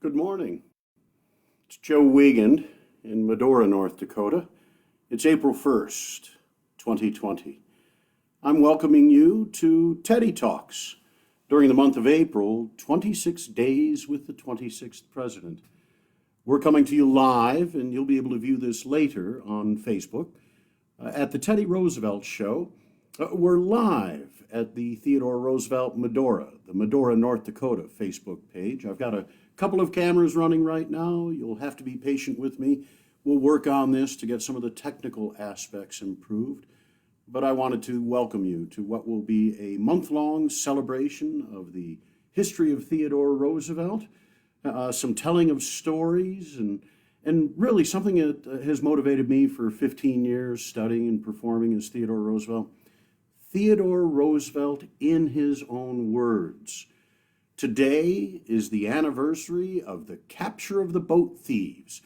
Good morning. It's Joe Wiegand in Medora, North Dakota. It's April 1st, 2020. I'm welcoming you to Teddy Talks during the month of April, 26 Days with the 26th President. We're coming to you live, and you'll be able to view this later on Facebook at the Teddy Roosevelt Show. We're live at the Theodore Roosevelt Medora, the Medora, North Dakota Facebook page. I've got a couple of cameras running right now. You'll have to be patient with me. We'll work on this to get some of the technical aspects improved. But I wanted to welcome you to what will be a month-long celebration of the history of Theodore Roosevelt, some telling of stories, and really something that has motivated me for 15 years studying and performing as Theodore Roosevelt. Theodore Roosevelt in his own words. Today is the anniversary of the capture of the boat Thieves.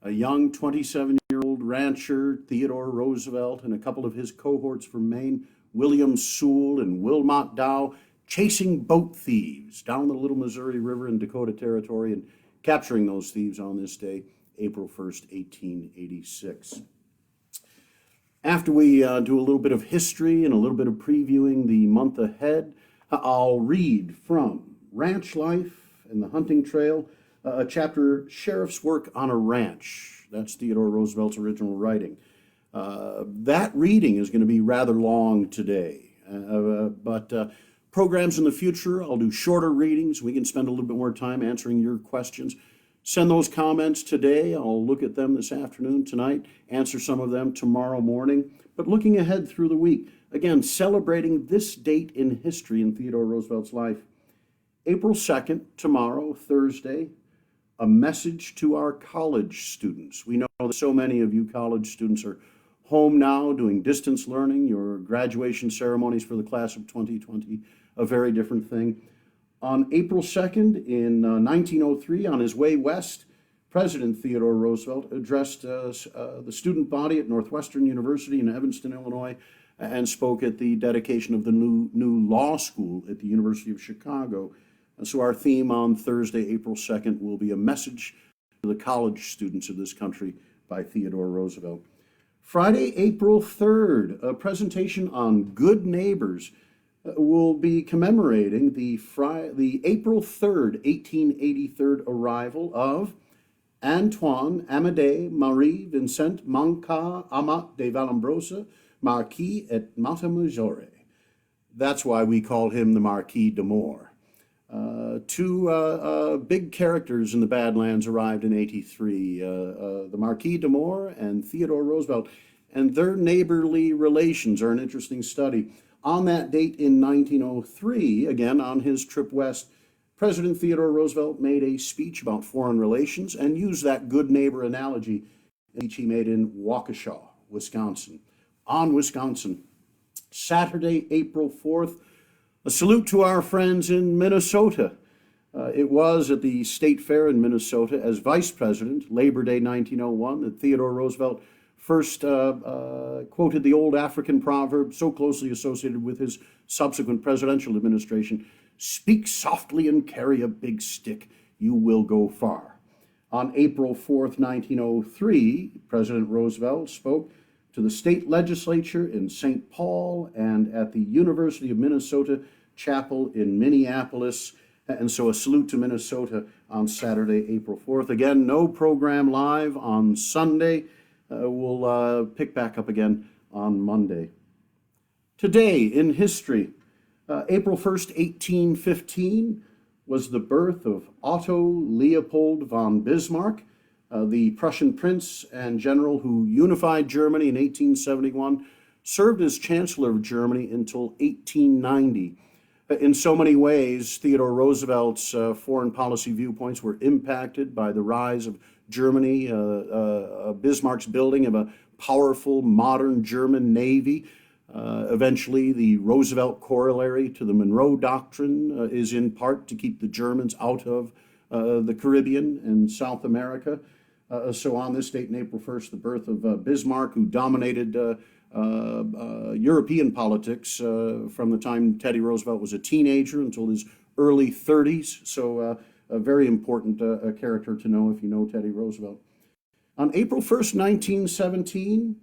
A young 27-year-old rancher, Theodore Roosevelt, and a couple of his cohorts from Maine, William Sewell and Wilmot Dow, chasing boat thieves down the Little Missouri River in Dakota Territory and capturing those thieves on this day, April 1st, 1886. After we do a little bit of history and a little bit of previewing the month ahead, I'll read from Ranch Life and the Hunting Trail, a chapter, Sheriff's Work on a Ranch. That's Theodore Roosevelt's original writing. That reading is going to be rather long today, but programs in the future, I'll do shorter readings. We can spend a little bit more time answering your questions. Send those comments today. I'll look at them this afternoon, tonight, answer some of them tomorrow morning. But looking ahead through the week, again, celebrating this date in history in Theodore Roosevelt's life. April 2nd, tomorrow, Thursday, a message to our college students. We know that so many of you college students are home now doing distance learning. Your graduation ceremonies for the class of 2020, a very different thing. On April 2nd, in 1903, on his way west, President Theodore Roosevelt addressed the student body at Northwestern University in Evanston, Illinois, and spoke at the dedication of the new law school at the University of Chicago. So our theme on Thursday, April 2nd, will be a message to the college students of this country by Theodore Roosevelt. Friday, April 3rd, a presentation on good neighbors. Will be commemorating the April 3rd, 1883 arrival of Antoine Amédée Marie Vincent Manca Amat de Vallombrosa, Marquis et Matamajore. That's why we call him the Marquis de Moore. Two big characters in the Badlands arrived in '83, the Marquis de Moore and Theodore Roosevelt, and their neighborly relations are an interesting study. On that date in 1903, again on his trip west, President Theodore Roosevelt made a speech about foreign relations and used that good neighbor analogy, which he made in Waukesha, Wisconsin. On Wisconsin, Saturday, April 4th, a salute to our friends in Minnesota. It was at the State Fair in Minnesota as Vice President, Labor Day 1901, that Theodore Roosevelt first quoted the old African proverb so closely associated with his subsequent presidential administration, "Speak softly and carry a big stick, you will go far." On April 4th, 1903, President Roosevelt spoke to the state legislature in St. Paul and at the University of Minnesota Chapel in Minneapolis. And so a salute to Minnesota on Saturday, April 4th. Again, no program live on Sunday. We'll pick back up again on Monday. Today in history, April 1st, 1815, was the birth of Otto Leopold von Bismarck, the Prussian prince and general who unified Germany in 1871, served as Chancellor of Germany until 1890. In so many ways, Theodore Roosevelt's foreign policy viewpoints were impacted by the rise of Germany, Bismarck's building of a powerful modern German navy. Eventually, the Roosevelt corollary to the Monroe Doctrine is in part to keep the Germans out of the Caribbean and South America. So on this date, in April 1st, the birth of Bismarck, who dominated European politics from the time Teddy Roosevelt was a teenager until his early 30s. So a very important character to know if you know Teddy Roosevelt. On April 1st, 1917,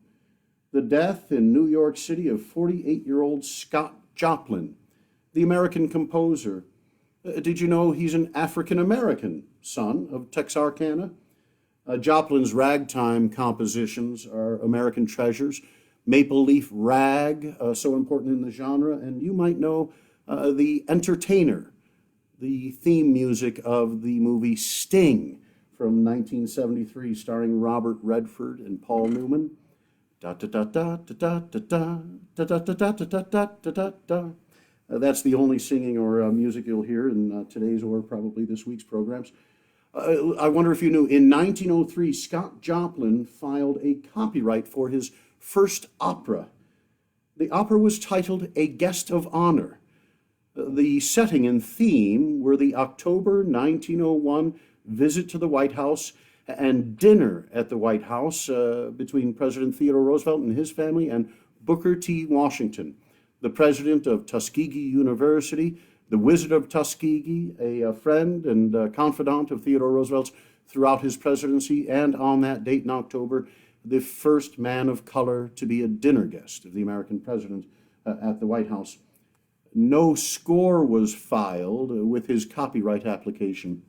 the death in New York City of 48-year-old Scott Joplin, the American composer. Did you know he's an African-American son of Texarkana? Joplin's ragtime compositions are American treasures. Maple Leaf Rag, so important in the genre, and you might know The Entertainer, the theme music of the movie Sting from 1973, starring Robert Redford and Paul Newman. Da da da da da da da da da da da da da da da da. That's the only singing or music you'll hear in today's or probably this week's programs. I wonder if you knew, in 1903, Scott Joplin filed a copyright for his first opera. The opera was titled A Guest of Honor. The setting and theme were the October 1901 visit to the White House and dinner at the White House between President Theodore Roosevelt and his family and Booker T. Washington, the president of Tuskegee University, the Wizard of Tuskegee, a friend and confidant of Theodore Roosevelt's throughout his presidency, and on that date in October, the first man of color to be a dinner guest of the American president at the White House. No score was filed with his copyright application.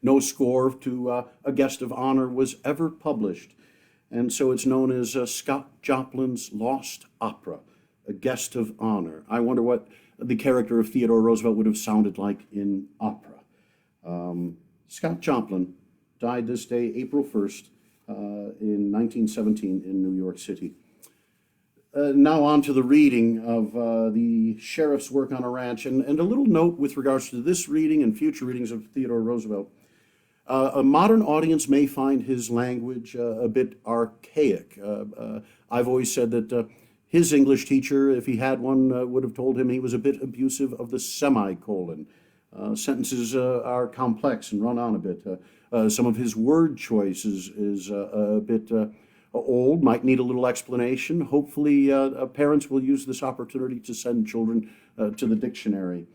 No score to A Guest of Honor was ever published, and so it's known as Scott Joplin's Lost Opera, A Guest of Honor. I wonder what the character of Theodore Roosevelt would have sounded like in opera. Scott Joplin died this day, April 1st, in 1917 in New York City. Now on to the reading of the sheriff's work on a ranch, and a little note with regards to this reading and future readings of Theodore Roosevelt. A modern audience may find his language a bit archaic. I've always said that his English teacher, if he had one, would have told him he was a bit abusive of the semicolon. Sentences are complex and run on a bit. Some of his word choice is a bit old, might need a little explanation. Hopefully, parents will use this opportunity to send children to the dictionary.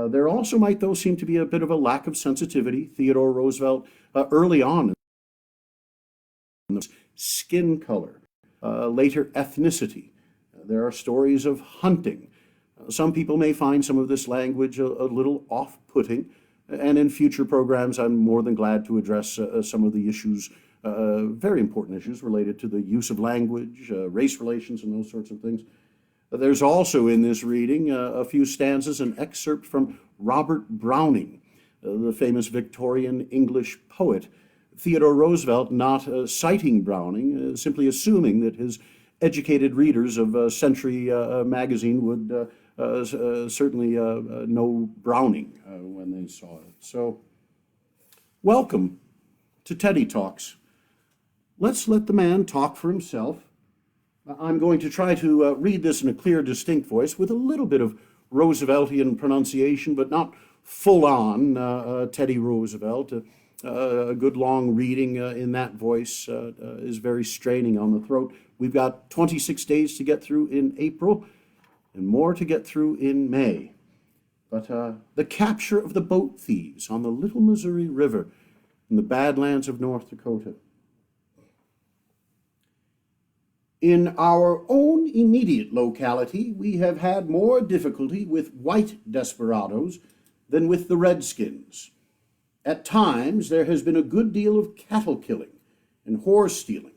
There also might, though, seem to be a bit of a lack of sensitivity. Theodore Roosevelt, early on, skin color, later ethnicity. There are stories of hunting. Some people may find some of this language a little off-putting, and in future programs I'm more than glad to address some of the issues, very important issues related to the use of language, race relations, and those sorts of things. There's also in this reading a few stanzas, an excerpt from Robert Browning, the famous Victorian English poet. Theodore Roosevelt not citing Browning, simply assuming that his educated readers of Century magazine would certainly know Browning when they saw it. So, welcome to Teddy Talks. Let's let the man talk for himself. I'm going to try to read this in a clear, distinct voice with a little bit of Rooseveltian pronunciation, but not full-on Teddy Roosevelt. A good long reading in that voice is very straining on the throat. We've got 26 days to get through in April and more to get through in May. But the capture of the boat thieves on the Little Missouri River in the Badlands of North Dakota. In our own immediate locality, we have had more difficulty with white desperadoes than with the Redskins. At times, there has been a good deal of cattle killing and horse stealing,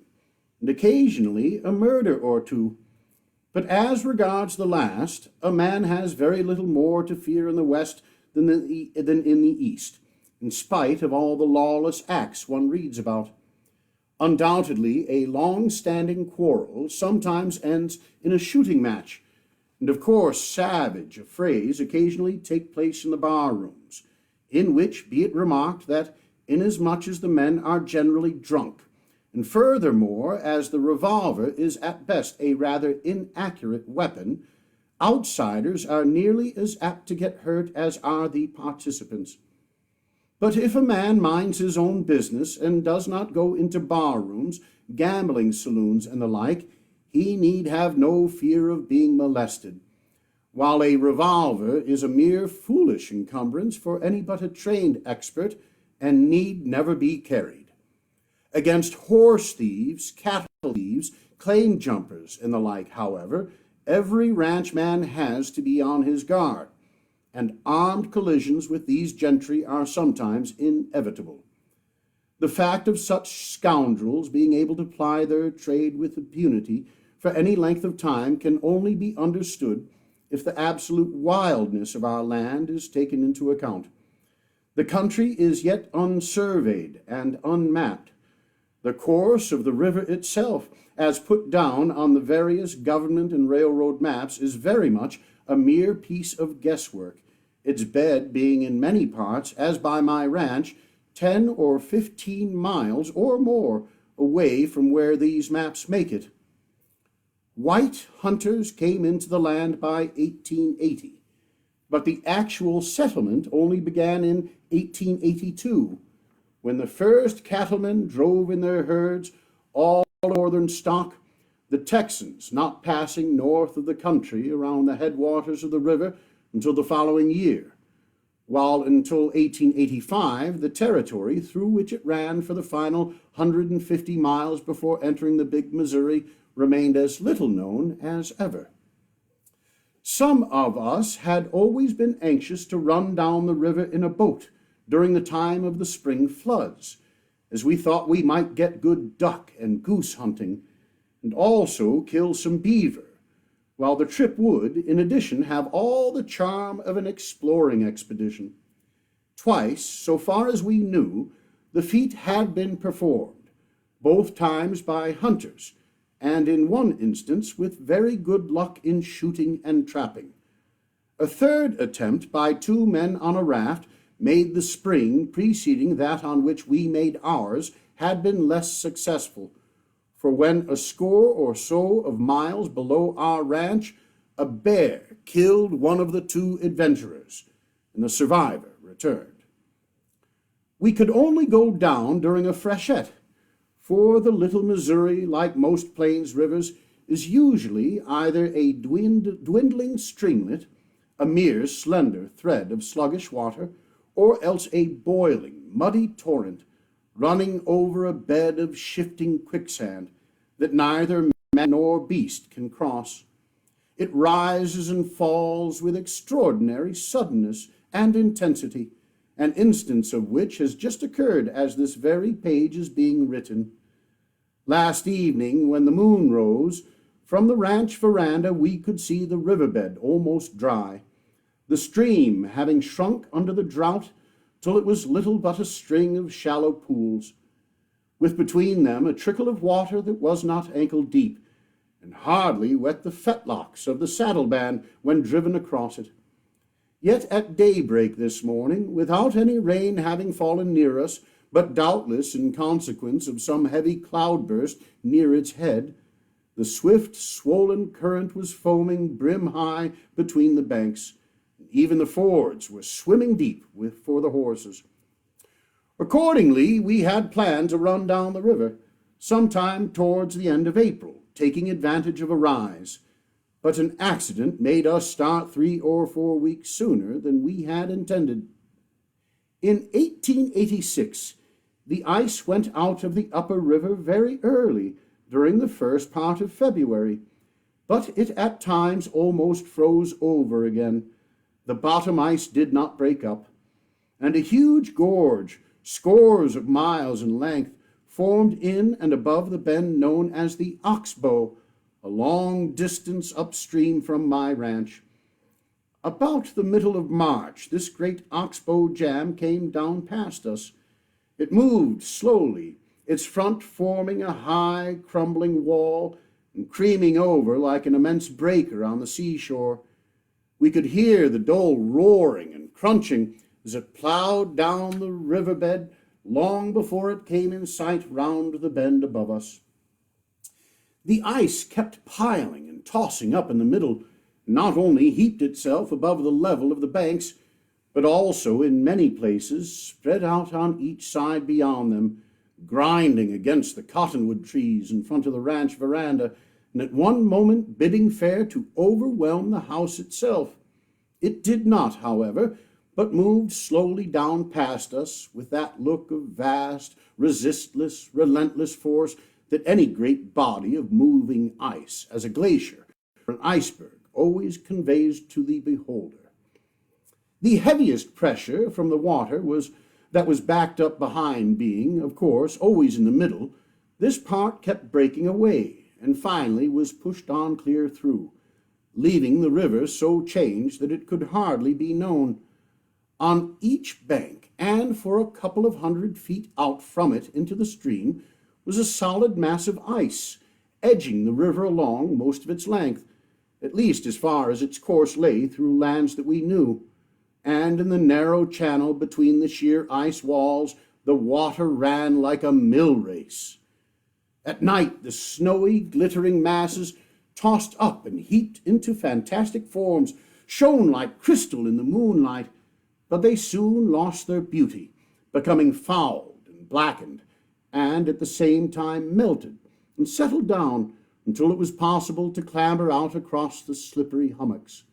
and occasionally a murder or two. But as regards the last, a man has very little more to fear in the West than in the East, in spite of all the lawless acts one reads about. Undoubtedly, a long-standing quarrel sometimes ends in a shooting match, and of course savage affrays occasionally take place in the bar rooms, in which be it remarked that inasmuch as the men are generally drunk, and furthermore as the revolver is at best a rather inaccurate weapon, outsiders are nearly as apt to get hurt as are the participants. But if a man minds his own business and does not go into bar rooms, gambling saloons, and the like, he need have no fear of being molested. while a revolver is a mere foolish encumbrance for any but a trained expert and need never be carried. Against horse thieves, cattle thieves, claim jumpers, and the like, however, every ranchman has to be on his guard, and armed collisions with these gentry are sometimes inevitable. The fact of such scoundrels being able to ply their trade with impunity for any length of time can only be understood if the absolute wildness of our land is taken into account. The country is yet unsurveyed and unmapped. The course of the river itself, as put down on the various government and railroad maps, is very much a mere piece of guesswork, its bed being in many parts, as by my ranch, 10 or 15 miles or more away from where these maps make it. White hunters came into the land by 1880, but the actual settlement only began in 1882, when the first cattlemen drove in their herds all northern stock, the Texans not passing north of the country around the headwaters of the river until the following year, while until 1885 the territory through which it ran for the final 150 miles before entering the Big Missouri remained as little known as ever. Some of us had always been anxious to run down the river in a boat during the time of the spring floods, as we thought we might get good duck and goose hunting, and also kill some beaver, while the trip would, in addition, have all the charm of an exploring expedition. Twice, so far as we knew, the feat had been performed, both times by hunters, and in one instance with very good luck in shooting and trapping. A third attempt by two men on a raft made the spring preceding that on which we made ours had been less successful, for when a score or so of miles below our ranch, a bear killed one of the two adventurers, and the survivor returned. We could only go down during a freshet, for the Little Missouri, like most plains rivers, is usually either a dwindling streamlet, a mere slender thread of sluggish water, or else a boiling, muddy torrent running over a bed of shifting quicksand that neither man nor beast can cross. It rises and falls with extraordinary suddenness and intensity, an instance of which has just occurred as this very page is being written. Last evening, when the moon rose, from the ranch veranda we could see the riverbed almost dry, the stream having shrunk under the drought till it was little but a string of shallow pools, with between them a trickle of water that was not ankle deep, and hardly wet the fetlocks of the saddle-band when driven across it. Yet at daybreak this morning, without any rain having fallen near us, but doubtless in consequence of some heavy cloudburst near its head, the swift, swollen current was foaming brim-high between the banks. Even the fords were swimming deep for the horses. Accordingly, we had planned to run down the river sometime towards the end of April, taking advantage of a rise, but an accident made us start 3 or 4 weeks sooner than we had intended. In 1886, the ice went out of the upper river very early during the first part of February, but it at times almost froze over again. The bottom ice did not break up, and a huge gorge, scores of miles in length, formed in and above the bend known as the Oxbow, a long distance upstream from my ranch. About the middle of March, this great Oxbow jam came down past us. It moved slowly, its front forming a high, crumbling wall and creaming over like an immense breaker on the seashore. We could hear the dull roaring and crunching as it plowed down the riverbed long before it came in sight round the bend above us. The ice kept piling and tossing up in the middle, not only heaped itself above the level of the banks, but also in many places spread out on each side beyond them, grinding against the cottonwood trees in front of the ranch veranda, and at one moment bidding fair to overwhelm the house itself. It did not, however, but moved slowly down past us with that look of vast, resistless, relentless force that any great body of moving ice, as a glacier or an iceberg, always conveys to the beholder. The heaviest pressure from the water that was backed up behind being, of course, always in the middle. This part kept breaking away, and finally was pushed on clear through, leaving the river so changed that it could hardly be known. On each bank, and for a couple of 100 feet out from it into the stream, was a solid mass of ice, edging the river along most of its length, at least as far as its course lay through lands that we knew. And in the narrow channel between the sheer ice walls, the water ran like a mill race. At night, the snowy, glittering masses, tossed up and heaped into fantastic forms, shone like crystal in the moonlight, but they soon lost their beauty, becoming fouled and blackened, and at the same time melted and settled down until it was possible to clamber out across the slippery hummocks.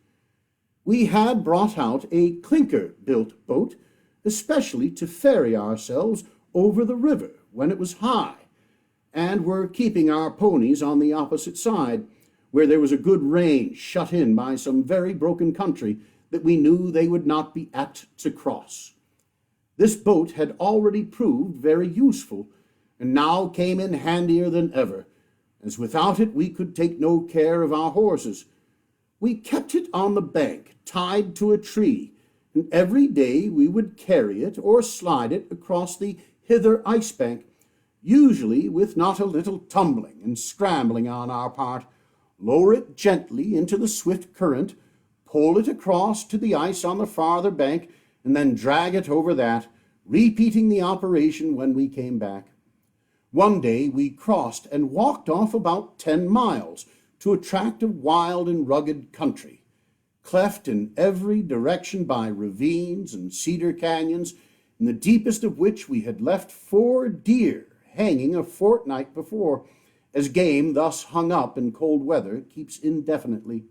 We had brought out a clinker-built boat, especially to ferry ourselves over the river when it was high, and were keeping our ponies on the opposite side, where there was a good range shut in by some very broken country that we knew they would not be apt to cross. This boat had already proved very useful, and now came in handier than ever, as without it we could take no care of our horses. We kept it on the bank, tied to a tree, and every day we would carry it or slide it across the hither ice bank, usually with not a little tumbling and scrambling on our part, lower it gently into the swift current, pull it across to the ice on the farther bank, and then drag it over that, repeating the operation when we came back. One day we crossed and walked off about 10 miles to a tract of wild and rugged country, cleft in every direction by ravines and cedar canyons, in the deepest of which we had left 4 deer hanging a fortnight before, as game thus hung up in cold weather keeps indefinitely.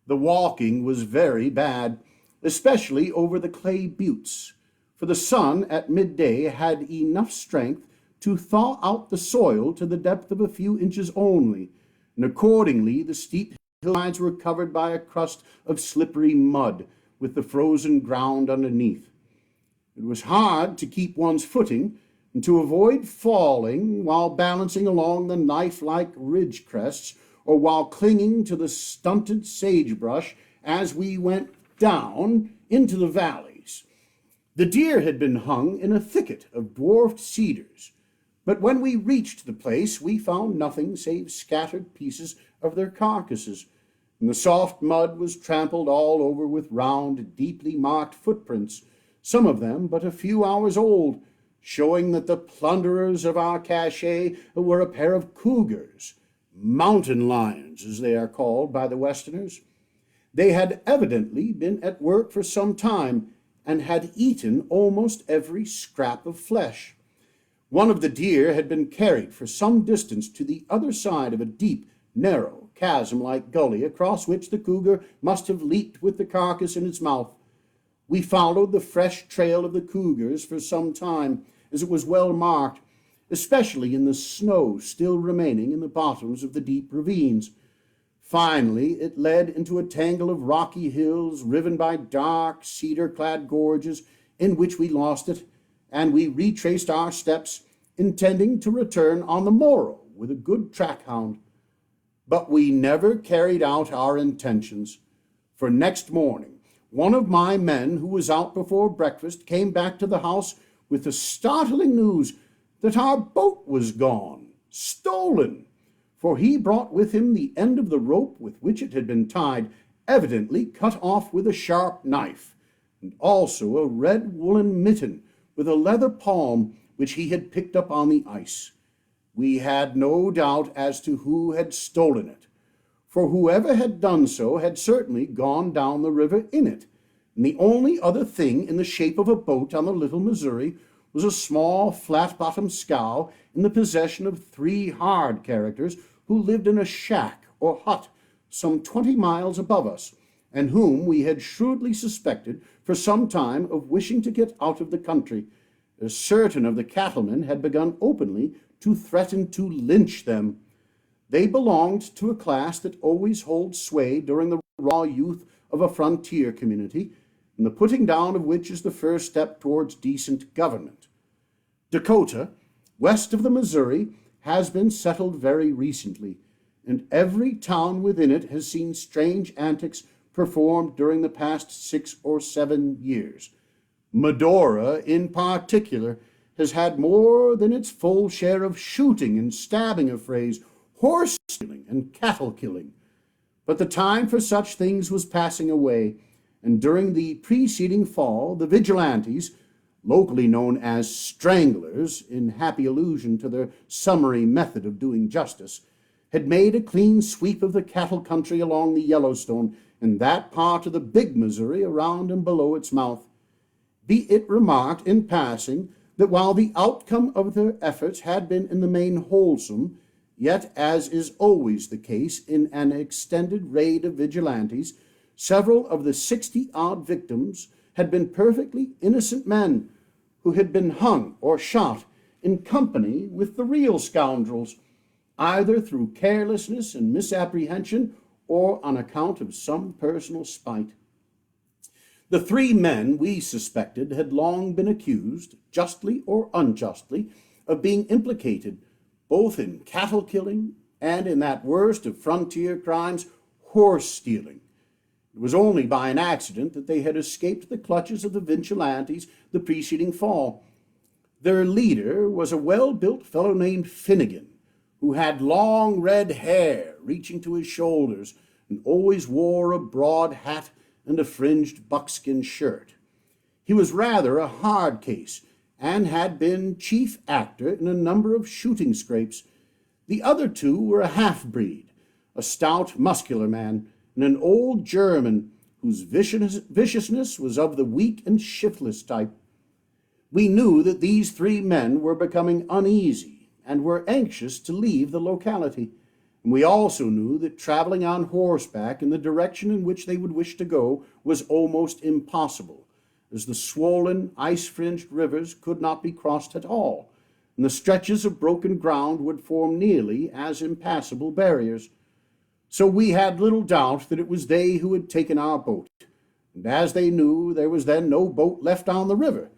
The walking was very bad, especially over the clay buttes, for the sun at midday had enough strength to thaw out the soil to the depth of a few inches only, and accordingly the steep hillsides were covered by a crust of slippery mud, with the frozen ground underneath. It was hard to keep one's footing, and to avoid falling while balancing along the knife-like ridge crests, or while clinging to the stunted sagebrush as we went down into the valleys. The deer had been hung in a thicket of dwarfed cedars, but when we reached the place we found nothing save scattered pieces of their carcasses, and the soft mud was trampled all over with round, deeply marked footprints, some of them but a few hours old, showing that the plunderers of our cache were a pair of cougars, mountain lions as they are called by the Westerners. They had evidently been at work for some time and had eaten almost every scrap of flesh. One of the deer had been carried for some distance to the other side of a deep, narrow, chasm-like gully across which the cougar must have leaped with the carcass in its mouth. We followed the fresh trail of the cougars for some time, as it was well marked, especially in the snow still remaining in the bottoms of the deep ravines. Finally, it led into a tangle of rocky hills riven by dark, cedar-clad gorges in which we lost it, and we retraced our steps, intending to return on the morrow with a good track-hound. But we never carried out our intentions, for next morning one of my men who was out before breakfast came back to the house with the startling news that our boat was gone, stolen, for he brought with him the end of the rope with which it had been tied, evidently cut off with a sharp knife, and also a red woolen mitten with a leather palm which he had picked up on the ice. We had no doubt as to who had stolen it, for whoever had done so had certainly gone down the river in it, and the only other thing in the shape of a boat on the Little Missouri was a small flat-bottomed scow in the possession of 3 hard characters who lived in a shack or hut some 20 miles above us, and whom we had shrewdly suspected for some time of wishing to get out of the country, as certain of the cattlemen had begun openly to threaten to lynch them. They belonged to a class that always holds sway during the raw youth of a frontier community, and the putting down of which is the first step towards decent government. Dakota, west of the Missouri, has been settled very recently, and every town within it has seen strange antics performed during the past 6 or 7 years. Medora, in particular, has had more than its full share of shooting and stabbing affrays, horse stealing and cattle killing. But the time for such things was passing away, and during the preceding fall, the vigilantes, locally known as stranglers, in happy allusion to their summary method of doing justice, had made a clean sweep of the cattle country along the Yellowstone and that part of the Big Missouri around and below its mouth. Be it remarked in passing that while the outcome of their efforts had been in the main wholesome, yet, as is always the case in an extended raid of vigilantes, several of the 60-odd victims had been perfectly innocent men who had been hung or shot in company with the real scoundrels, either through carelessness and misapprehension or on account of some personal spite. The 3 men we suspected had long been accused, justly or unjustly, of being implicated both in cattle killing and in that worst of frontier crimes, horse stealing. It was only by an accident that they had escaped the clutches of the vigilantes the preceding fall. Their leader was a well-built fellow named Finnegan, who had long red hair reaching to his shoulders and always wore a broad hat and a fringed buckskin shirt. He was rather a hard case and had been chief actor in a number of shooting scrapes. The other 2 were a half-breed, a stout, muscular man, and an old German whose viciousness was of the weak and shiftless type. We knew that these 3 men were becoming uneasy and were anxious to leave the locality, and we also knew that traveling on horseback in the direction in which they would wish to go was almost impossible, as the swollen, ice-fringed rivers could not be crossed at all, and the stretches of broken ground would form nearly as impassable barriers. So we had little doubt that it was they who had taken our boat, and as they knew, there was then no boat left on the river,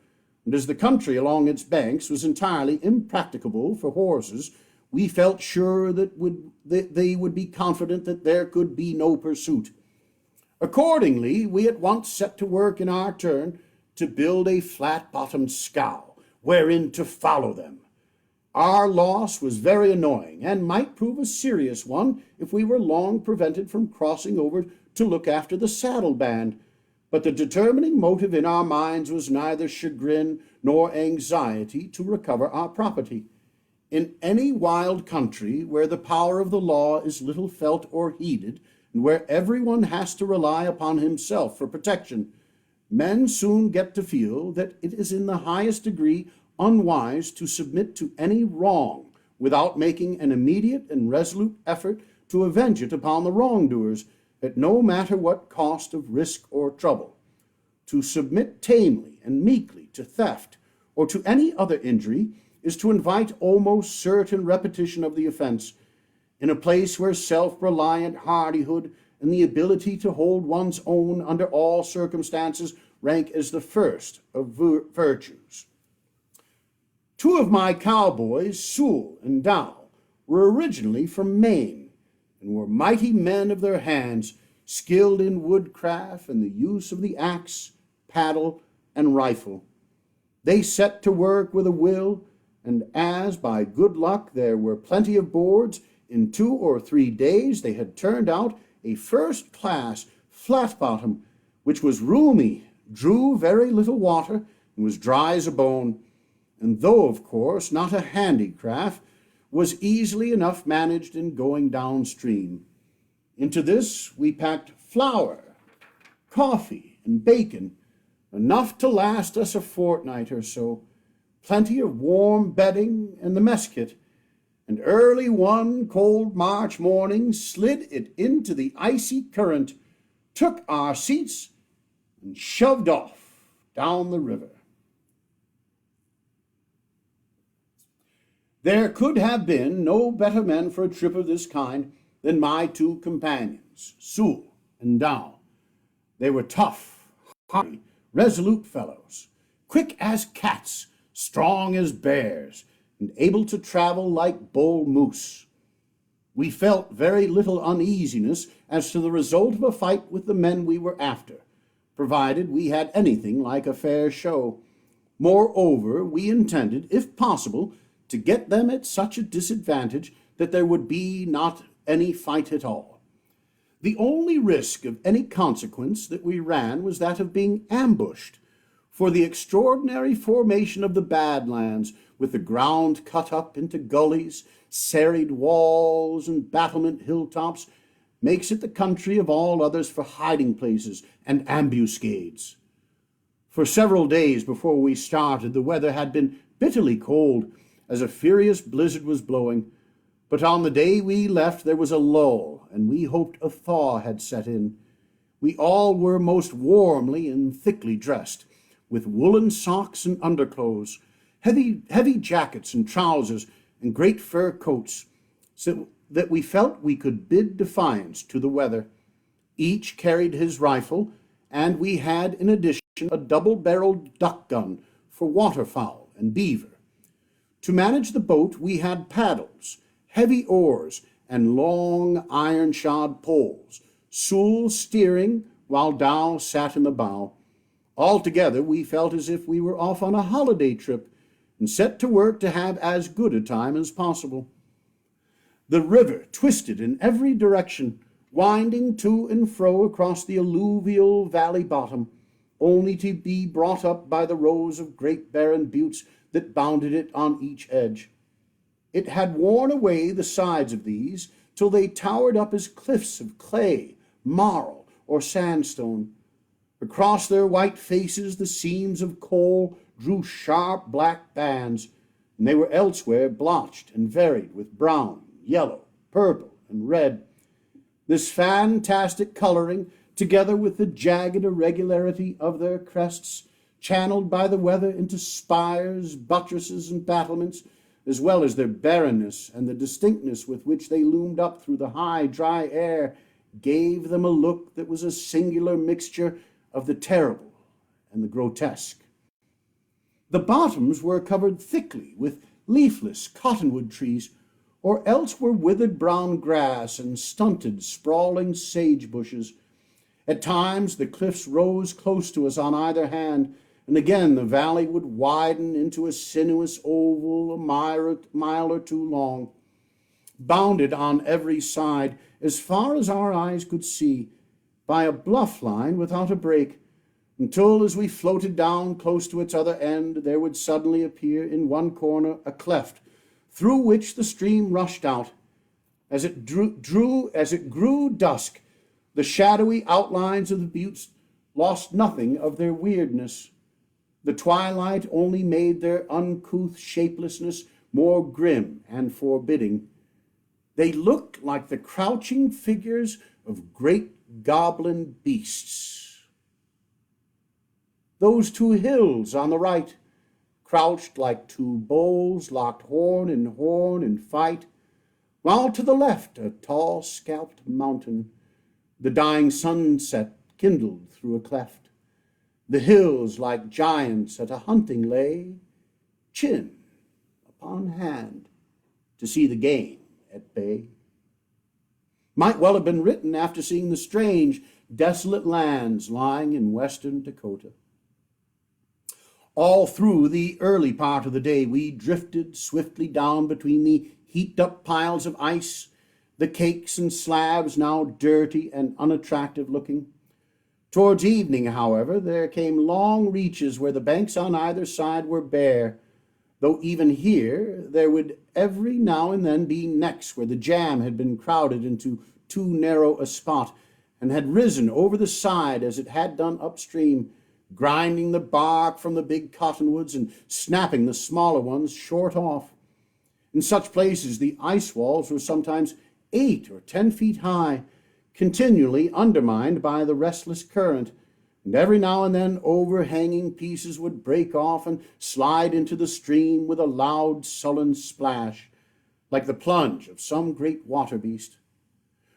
and as the country along its banks was entirely impracticable for horses, we felt sure that they would be confident that there could be no pursuit. Accordingly, we at once set to work in our turn to build a flat-bottomed scow, wherein to follow them. Our loss was very annoying, and might prove a serious one if we were long prevented from crossing over to look after the saddle band. But the determining motive in our minds was neither chagrin nor anxiety to recover our property. In any wild country where the power of the law is little felt or heeded, and where everyone has to rely upon himself for protection, men soon get to feel that it is in the highest degree unwise to submit to any wrong without making an immediate and resolute effort to avenge it upon the wrongdoers, at no matter what cost of risk or trouble. To submit tamely and meekly to theft or to any other injury is to invite almost certain repetition of the offense, in a place where self-reliant hardihood and the ability to hold one's own under all circumstances rank as the first of virtues. 2 of my cowboys, Sewell and Dow, were originally from Maine, and were mighty men of their hands, skilled in woodcraft and the use of the axe, paddle, and rifle. They set to work with a will, and as by good luck there were plenty of boards, in 2 or 3 days they had turned out a first-class flat bottom, which was roomy, drew very little water, and was dry as a bone, and though, of course, not a handicraft, was easily enough managed in going downstream. Into this we packed flour, coffee, and bacon, enough to last us a fortnight or so, plenty of warm bedding and the mess kit, and early one cold March morning slid it into the icy current, took our seats, and shoved off down the river. There could have been no better men for a trip of this kind than my two companions, Sewell and Dow. They were tough, hardy, resolute fellows, quick as cats, strong as bears, and able to travel like bull moose. We felt very little uneasiness as to the result of a fight with the men we were after, provided we had anything like a fair show. Moreover, we intended, if possible, to get them at such a disadvantage that there would be not any fight at all. The only risk of any consequence that we ran was that of being ambushed, for the extraordinary formation of the Bad Lands, with the ground cut up into gullies, serried walls, and battlement hilltops, makes it the country of all others for hiding places and ambuscades. For several days before we started, the weather had been bitterly cold, as a furious blizzard was blowing, but on the day we left there was a lull, and we hoped a thaw had set in. We all were most warmly and thickly dressed, with woolen socks and underclothes, heavy jackets and trousers, and great fur coats, so that we felt we could bid defiance to the weather. Each carried his rifle, and we had in addition a double-barreled duck gun for waterfowl and beaver. To manage the boat, we had paddles, heavy oars, and long iron-shod poles, Sewell steering while Dow sat in the bow. Altogether, we felt as if we were off on a holiday trip and set to work to have as good a time as possible. The river twisted in every direction, winding to and fro across the alluvial valley bottom, only to be brought up by the rows of great barren buttes that bounded it on each edge. It had worn away the sides of these till they towered up as cliffs of clay, marl, or sandstone. Across their white faces the seams of coal drew sharp black bands, and they were elsewhere blotched and varied with brown, yellow, purple, and red. This fantastic coloring, together with the jagged irregularity of their crests, channeled by the weather into spires, buttresses, and battlements, as well as their barrenness and the distinctness with which they loomed up through the high, dry air, gave them a look that was a singular mixture of the terrible and the grotesque. The bottoms were covered thickly with leafless cottonwood trees, or else were withered brown grass and stunted, sprawling sage bushes. At times the cliffs rose close to us on either hand, and again the valley would widen into a sinuous oval a mile or two long, bounded on every side, as far as our eyes could see, by a bluff line without a break, until as we floated down close to its other end, there would suddenly appear in one corner a cleft, through which the stream rushed out. As it grew dusk, the shadowy outlines of the buttes lost nothing of their weirdness. The twilight only made their uncouth shapelessness more grim and forbidding. They looked like the crouching figures of great goblin beasts. Those two hills on the right crouched like two bulls locked horn in fight, while to the left a tall scalped mountain, the dying sunset kindled through a cleft. The hills, like giants at a hunting lay, chin upon hand, to see the game at bay. Might well have been written after seeing the strange, desolate lands lying in western Dakota. All through the early part of the day, we drifted swiftly down between the heaped-up piles of ice, the cakes and slabs now dirty and unattractive looking. Towards evening, however, there came long reaches where the banks on either side were bare, though even here there would every now and then be necks where the jam had been crowded into too narrow a spot and had risen over the side as it had done upstream, grinding the bark from the big cottonwoods and snapping the smaller ones short off. In such places, the ice walls were sometimes 8 or 10 feet high, continually undermined by the restless current, and every now and then overhanging pieces would break off and slide into the stream with a loud, sullen splash, like the plunge of some great water beast.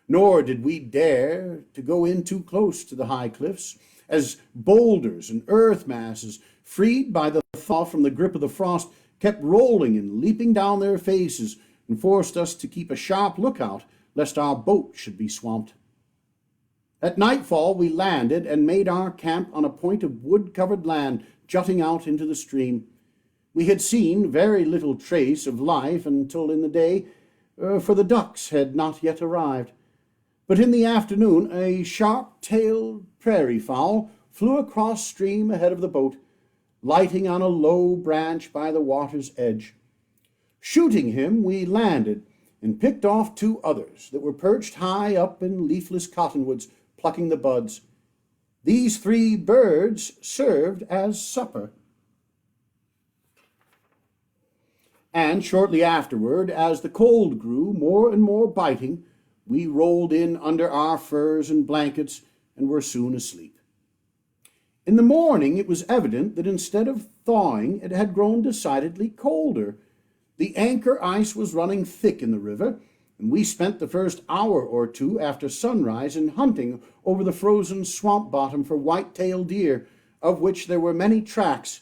Nor did we dare to go in too close to the high cliffs, as boulders and earth masses, freed by the thaw from the grip of the frost, kept rolling and leaping down their faces and forced us to keep a sharp lookout lest our boat should be swamped. At nightfall we landed and made our camp on a point of wood-covered land jutting out into the stream. We had seen very little trace of life until in the day, for the ducks had not yet arrived. But in the afternoon a sharp-tailed prairie fowl flew across stream ahead of the boat, lighting on a low branch by the water's edge. Shooting him, we landed and picked off 2 others that were perched high up in leafless cottonwoods, plucking the buds. These 3 birds served as supper. And shortly afterward, as the cold grew more and more biting, we rolled in under our furs and blankets and were soon asleep. In the morning it was evident that instead of thawing, it had grown decidedly colder. The anchor ice was running thick in the river, and we spent the first hour or 2 after sunrise in hunting over the frozen swamp bottom for white-tailed deer, of which there were many tracks,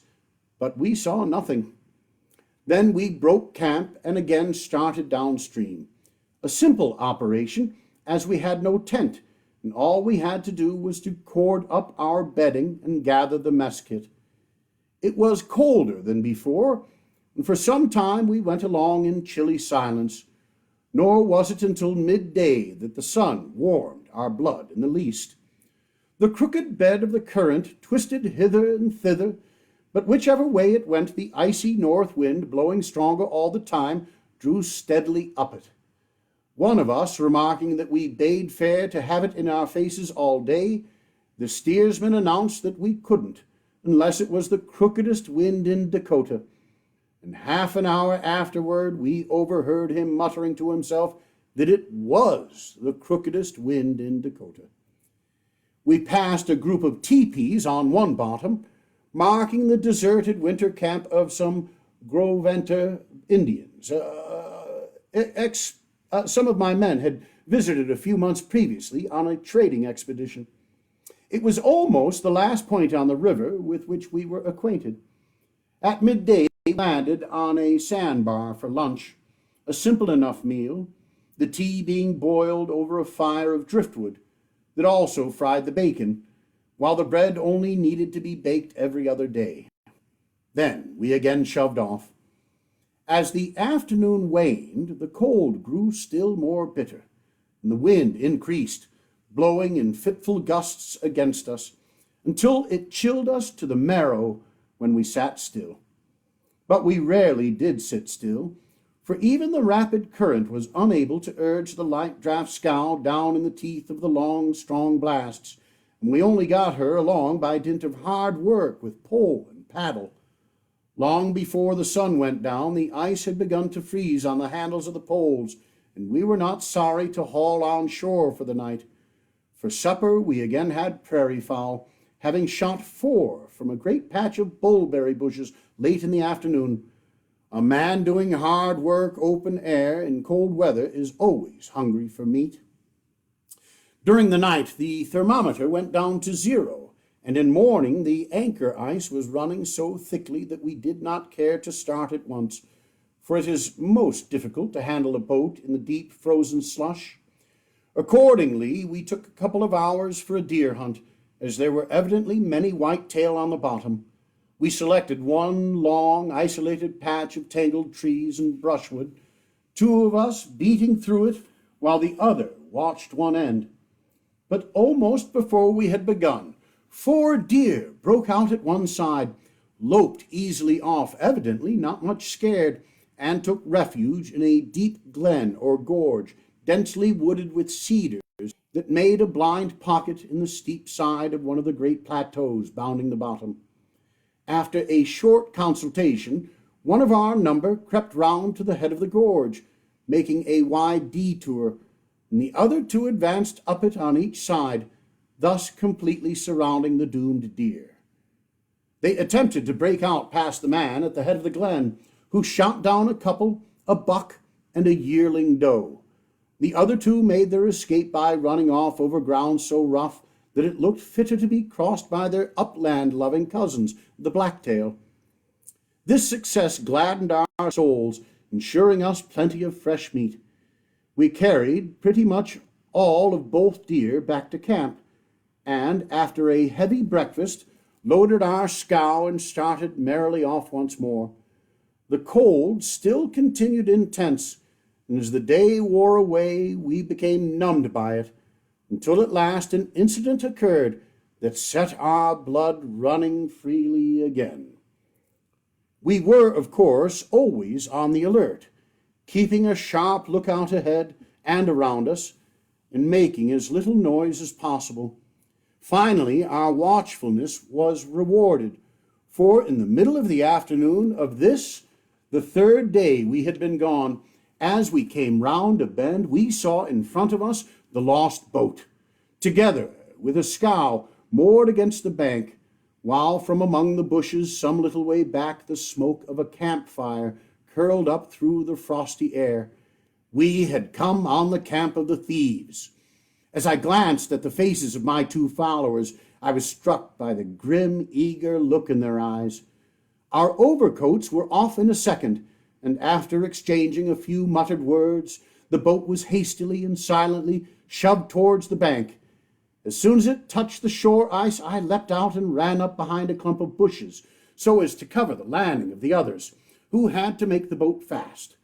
but we saw nothing. Then we broke camp and again started downstream. A simple operation, as we had no tent, and all we had to do was to cord up our bedding and gather the mess kit. It was colder than before, and for some time we went along in chilly silence, nor was it until midday that the sun warmed our blood in the least. The crooked bed of the current twisted hither and thither, but whichever way it went, the icy north wind, blowing stronger all the time, drew steadily up it. One of us remarking that we bade fair to have it in our faces all day, the steersman announced that we couldn't, unless it was the crookedest wind in Dakota. And half an hour afterward we overheard him muttering to himself that it was the crookedest wind in Dakota. We passed a group of teepees on one bottom, marking the deserted winter camp of some Groventer Indians. Some of my men had visited a few months previously on a trading expedition. It was almost the last point on the river with which we were acquainted. At midday we landed on a sandbar for lunch, a simple enough meal, the tea being boiled over a fire of driftwood that also fried the bacon, while the bread only needed to be baked every other day. Then we again shoved off. As the afternoon waned, the cold grew still more bitter, and the wind increased, blowing in fitful gusts against us, until it chilled us to the marrow when we sat still. But we rarely did sit still, for even the rapid current was unable to urge the light draft scow down in the teeth of the long, strong blasts, and we only got her along by dint of hard work with pole and paddle. Long before the sun went down, the ice had begun to freeze on the handles of the poles, and we were not sorry to haul on shore for the night. For supper we again had prairie fowl, having shot 4 from a great patch of bullberry bushes late in the afternoon. A man doing hard work open air in cold weather is always hungry for meat. During the night the thermometer went down to 0, and in morning the anchor ice was running so thickly that we did not care to start at once, for it is most difficult to handle a boat in the deep frozen slush. Accordingly, we took a couple of hours for a deer hunt, as there were evidently many whitetail on the bottom. We selected one long, isolated patch of tangled trees and brushwood, 2 of us beating through it, while the other watched one end. But almost before we had begun, 4 deer broke out at one side, loped easily off, evidently not much scared, and took refuge in a deep glen or gorge, densely wooded with cedars, that made a blind pocket in the steep side of one of the great plateaus bounding the bottom. After a short consultation, one of our number crept round to the head of the gorge, making a wide detour, and the other two advanced up it on each side, thus completely surrounding the doomed deer. They attempted to break out past the man at the head of the glen, who shot down a couple, a buck, and a yearling doe. The other two made their escape by running off over ground so rough that it looked fitter to be crossed by their upland-loving cousins, the blacktail. This success gladdened our souls, ensuring us plenty of fresh meat. We carried pretty much all of both deer back to camp, and after a heavy breakfast, loaded our scow and started merrily off once more. The cold still continued intense, and as the day wore away, we became numbed by it, until at last an incident occurred that set our blood running freely again. We were, of course, always on the alert, keeping a sharp lookout ahead and around us, and making as little noise as possible. Finally, our watchfulness was rewarded, for in the middle of the afternoon of this, the third day we had been gone, as we came round a bend, we saw in front of us the lost boat, together with a scow moored against the bank, while from among the bushes some little way back the smoke of a campfire curled up through the frosty air. We had come on the camp of the thieves. As I glanced at the faces of my two followers, I was struck by the grim, eager look in their eyes. Our overcoats were off in a second, and after exchanging a few muttered words, the boat was hastily and silently shoved towards the bank. As soon as it touched the shore ice, I leapt out and ran up behind a clump of bushes, so as to cover the landing of the others, who had to make the boat fast.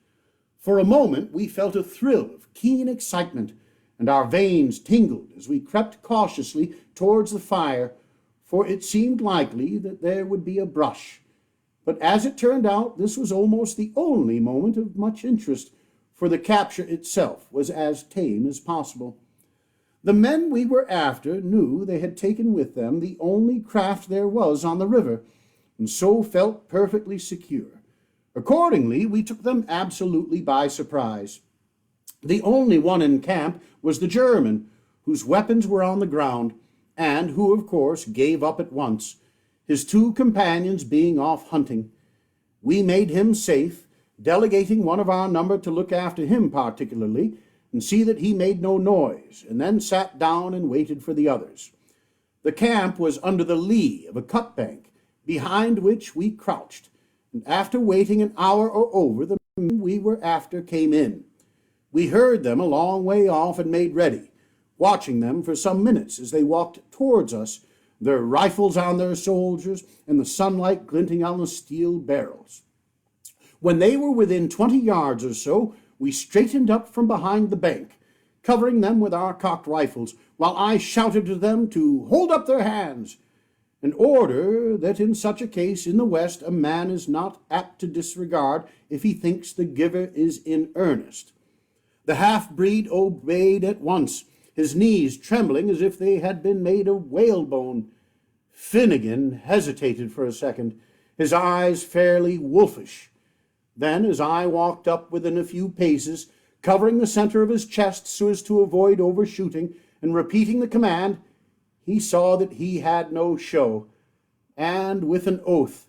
For a moment we felt a thrill of keen excitement, and our veins tingled as we crept cautiously towards the fire, for it seemed likely that there would be a brush. But as it turned out, this was almost the only moment of much interest, for the capture itself was as tame as possible. The men we were after knew they had taken with them the only craft there was on the river, and so felt perfectly secure. Accordingly, we took them absolutely by surprise. The only one in camp was the German, whose weapons were on the ground, and who, of course, gave up at once, his two companions being off hunting. We made him safe, delegating one of our number to look after him particularly, and see that he made no noise, and then sat down and waited for the others. The camp was under the lee of a cut bank, behind which we crouched, and after waiting an hour or over, the men we were after came in. We heard them a long way off and made ready, watching them for some minutes as they walked towards us, their rifles on their shoulders and the sunlight glinting on the steel barrels. When they were within 20 yards or so, we straightened up from behind the bank, covering them with our cocked rifles, while I shouted to them to hold up their hands, an order that in such a case in the West a man is not apt to disregard if he thinks the giver is in earnest. The half-breed obeyed at once, his knees trembling as if they had been made of whalebone. Finnegan hesitated for a second, his eyes fairly wolfish. Then, as I walked up within a few paces, covering the center of his chest so as to avoid overshooting, and repeating the command, he saw that he had no show, and with an oath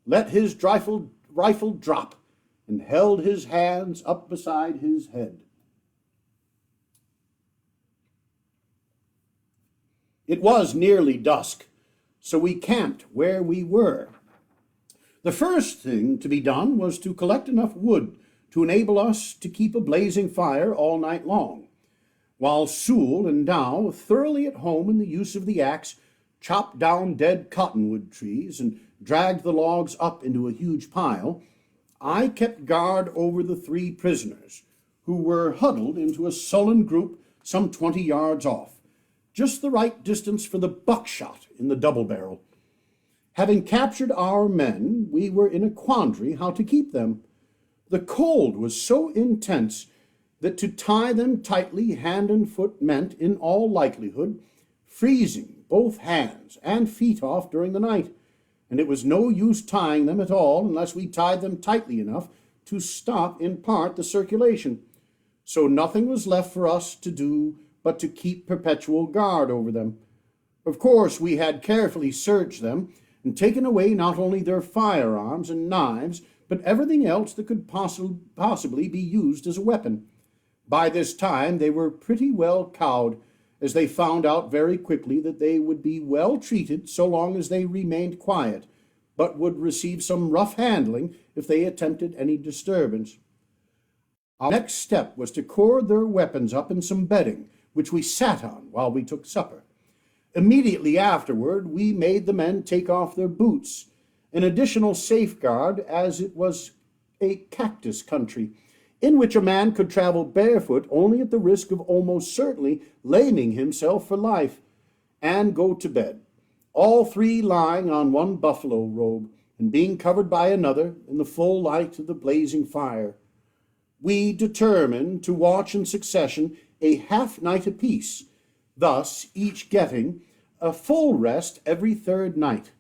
let his rifle drop, and held his hands up beside his head. It was nearly dusk, so we camped where we were. The first thing to be done was to collect enough wood to enable us to keep a blazing fire all night long, while Sewell and Dow, thoroughly at home in the use of the axe, chopped down dead cottonwood trees and dragged the logs up into a huge pile. I kept guard over the three prisoners, who were huddled into a sullen group some 20 yards off, just the right distance for the buckshot in the double barrel. Having captured our men, we were in a quandary how to keep them. The cold was so intense that to tie them tightly hand and foot meant, in all likelihood, freezing both hands and feet off during the night, and it was no use tying them at all unless we tied them tightly enough to stop in part the circulation. So nothing was left for us to do but to keep perpetual guard over them. Of course, we had carefully searched them and taken away not only their firearms and knives, but everything else that could possibly be used as a weapon. By this time, they were pretty well cowed, as they found out very quickly that they would be well treated so long as they remained quiet, but would receive some rough handling if they attempted any disturbance. Our next step was to cord their weapons up in some bedding, which we sat on while we took supper. Immediately afterward, we made the men take off their boots, an additional safeguard, as it was a cactus country, in which a man could travel barefoot only at the risk of almost certainly laming himself for life, and go to bed, all three lying on one buffalo robe, and being covered by another in the full light of the blazing fire. We determined to watch in succession a half-night apiece, thus each getting a full rest every third night.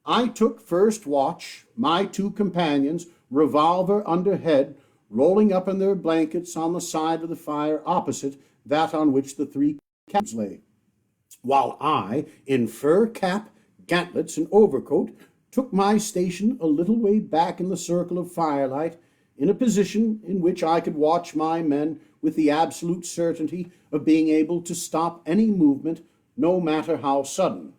I took first watch, my two companions, revolver under head, rolling up in their blankets on the side of the fire opposite that on which the three captives lay, while I, in fur cap, gauntlets, and overcoat, took my station a little way back in the circle of firelight, in a position in which I could watch my men with the absolute certainty of being able to stop any movement, no matter how sudden.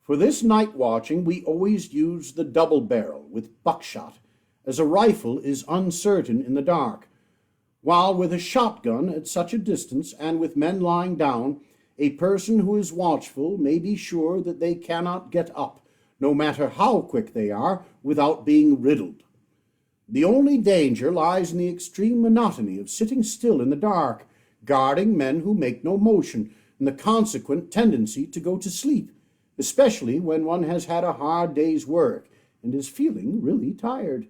For this night watching, we always used the double barrel with buckshot, as a rifle is uncertain in the dark, while with a shotgun at such a distance and with men lying down, a person who is watchful may be sure that they cannot get up, no matter how quick they are, without being riddled. The only danger lies in the extreme monotony of sitting still in the dark, guarding men who make no motion, and the consequent tendency to go to sleep, especially when one has had a hard day's work and is feeling really tired.